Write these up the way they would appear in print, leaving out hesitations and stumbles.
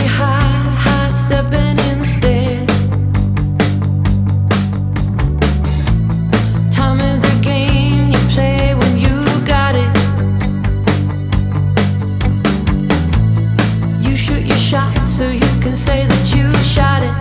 high stepping instead. Time is a game you play when you got it. You shoot your shot so you can say that you shot it.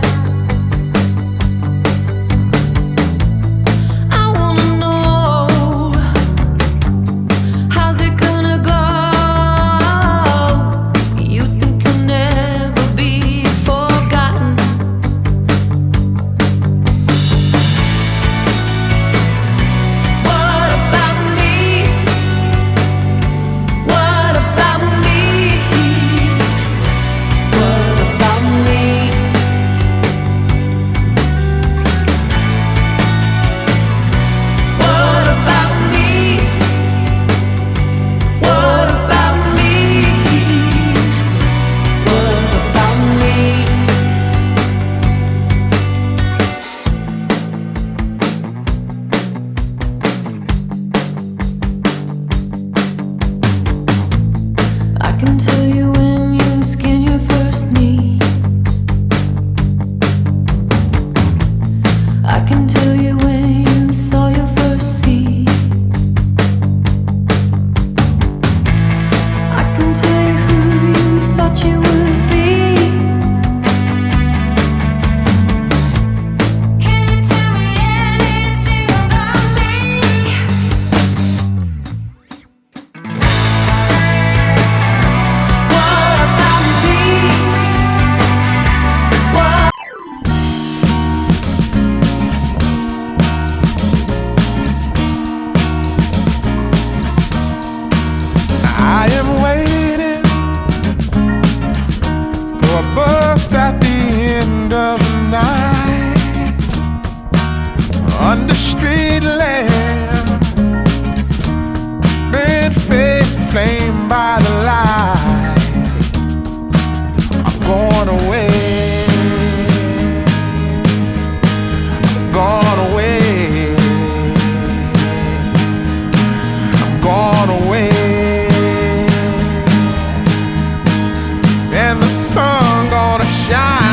I can tell you when you skin your first knee. I can tell you when you saw your first seed. I can tell you who you thought you would be. Can you tell me anything about me? What about me? What? I am waiting for a bus at the end of the night, under street lamp, bent face flamed by the light. I'm going away, gone away, I'm gone away. And the sun gonna shine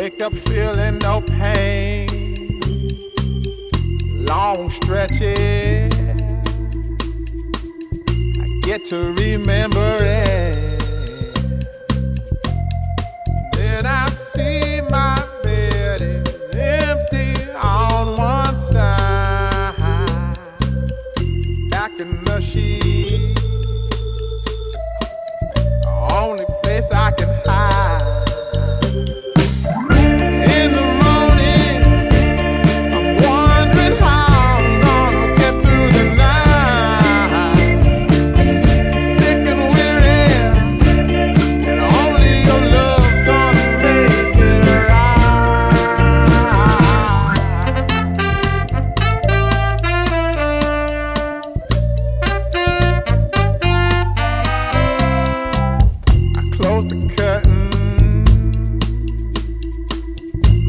wake up feeling no pain. Long stretches, I get to remember it. Then I see my bed is empty on one side. Back in the sheet, the only place I can hide. In the morning, I'm wondering how I'm gonna get through the night. Sick and weary, and only your love's gonna make it right. I close the curtain,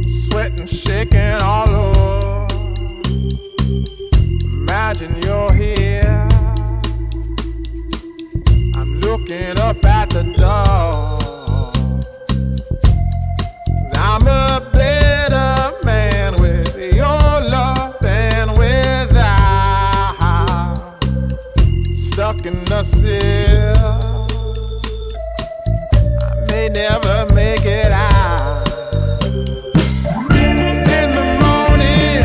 sweating, shaking all over. Imagine you're here. I'm looking up at the door. I'm a better man with your love than without. Stuck in the cell, I may never make it out. In the morning,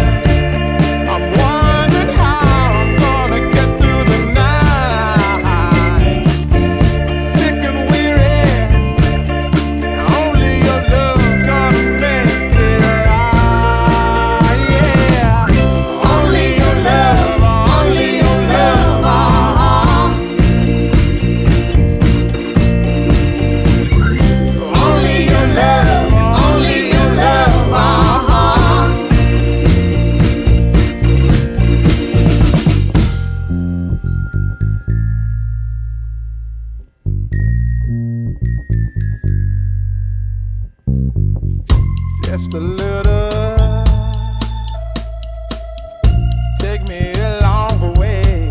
I'm wondering how I'm gonna get through the night. Sick and weary, only your love's gonna make it right. Yeah, only your love, only your love. Only your love, only your love. Just a little, take me along the way.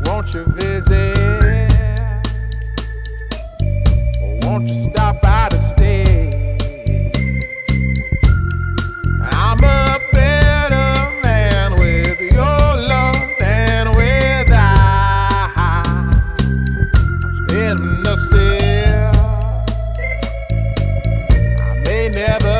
Won't you visit? Won't you stop by to stay? I'm a better man with your love than without. I'm staying in the cell, I may never